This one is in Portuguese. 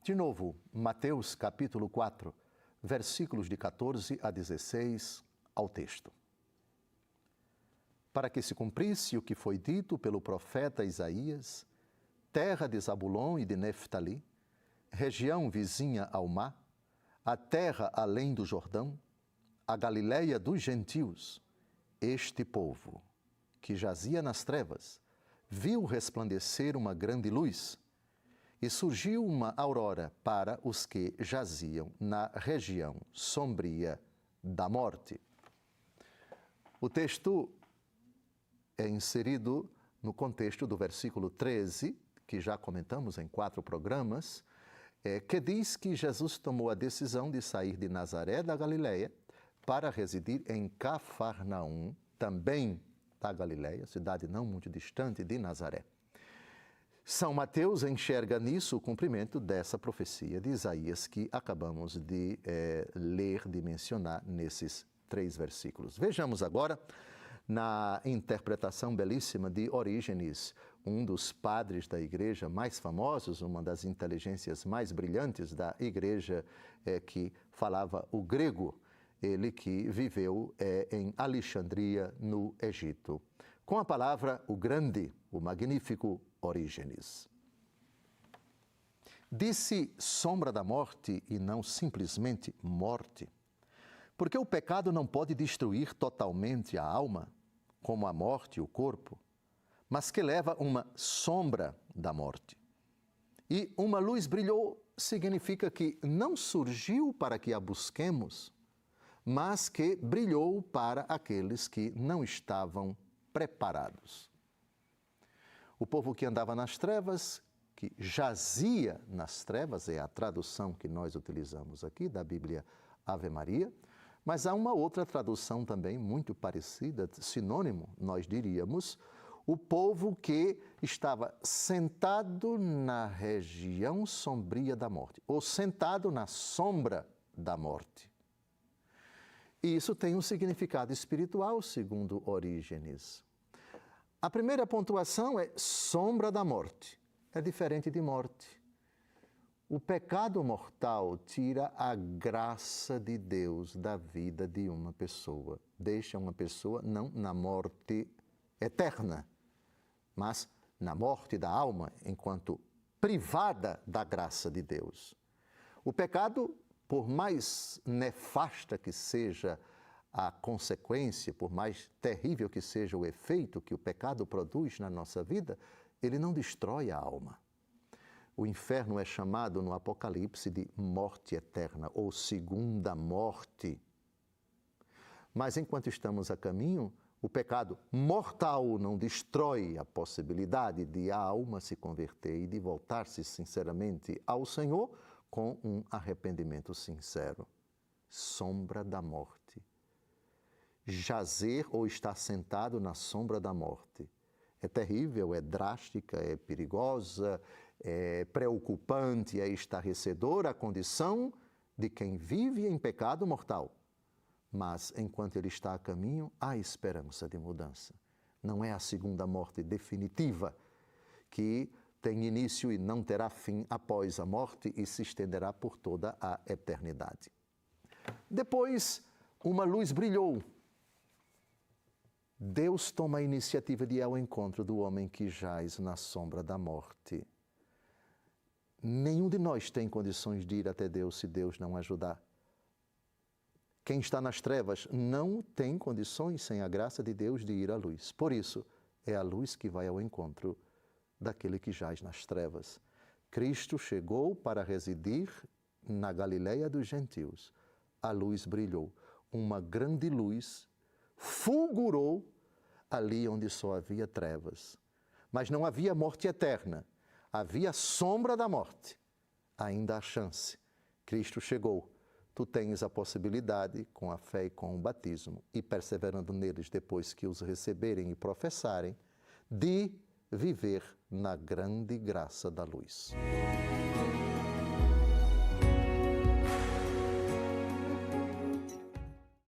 De novo, Mateus capítulo 4, versículos de 14 a 16 ao texto. Para que se cumprisse o que foi dito pelo profeta Isaías, terra de Zabulon e de Neftali, região vizinha ao mar, a terra além do Jordão, a Galileia dos gentios, este povo, que jazia nas trevas, viu resplandecer uma grande luz, e surgiu uma aurora para os que jaziam na região sombria da morte. O texto é inserido no contexto do versículo 13, que já comentamos em 4 programas, que diz que Jesus tomou a decisão de sair de Nazaré da Galileia para residir em Cafarnaum, também da Galileia, cidade não muito distante de Nazaré. São Mateus enxerga nisso o cumprimento dessa profecia de Isaías que acabamos de ler, de mencionar nesses 3 versículos. Vejamos agora na interpretação belíssima de Orígenes, um dos padres da igreja mais famosos, uma das inteligências mais brilhantes da igreja, que falava o grego, ele que viveu em Alexandria, no Egito. Com a palavra o grande, o magnífico Orígenes. Disse sombra da morte e não simplesmente morte, porque o pecado não pode destruir totalmente a alma, como a morte e o corpo, mas que leva uma sombra da morte. E uma luz brilhou significa que não surgiu para que a busquemos, mas que brilhou para aqueles que não estavam preparados. O povo que andava nas trevas, que jazia nas trevas, é a tradução que nós utilizamos aqui da Bíblia Ave Maria, mas há uma outra tradução também muito parecida, sinônimo, nós diríamos, o povo que estava sentado na região sombria da morte, ou sentado na sombra da morte. E isso tem um significado espiritual, segundo Orígenes. A primeira pontuação é sombra da morte. É diferente de morte. O pecado mortal tira a graça de Deus da vida de uma pessoa. Deixa uma pessoa não na morte eterna, mas na morte da alma, enquanto privada da graça de Deus. O pecado, por mais nefasta que seja a consequência, por mais terrível que seja o efeito que o pecado produz na nossa vida, ele não destrói a alma. O inferno é chamado no Apocalipse de morte eterna, ou segunda morte. Mas enquanto estamos a caminho, o pecado mortal não destrói a possibilidade de a alma se converter e de voltar-se sinceramente ao Senhor com um arrependimento sincero. Sombra da morte. Jazer ou estar sentado na sombra da morte. É terrível, é drástica, é perigosa, é preocupante, é estarrecedora a condição de quem vive em pecado mortal. Mas, enquanto ele está a caminho, há esperança de mudança. Não é a segunda morte definitiva, que tem início e não terá fim após a morte e se estenderá por toda a eternidade. Depois, uma luz brilhou. Deus toma a iniciativa de ir ao encontro do homem que jaz na sombra da morte. Nenhum de nós tem condições de ir até Deus se Deus não ajudar. Quem está nas trevas não tem condições, sem a graça de Deus, de ir à luz. Por isso, é a luz que vai ao encontro daquele que jaz nas trevas. Cristo chegou para residir na Galileia dos gentios. A luz brilhou. Uma grande luz fulgurou ali onde só havia trevas. Mas não havia morte eterna. Havia sombra da morte. Ainda há chance. Cristo chegou. Tu tens a possibilidade, com a fé e com o batismo, e perseverando neles depois que os receberem e professarem, de viver na grande graça da luz.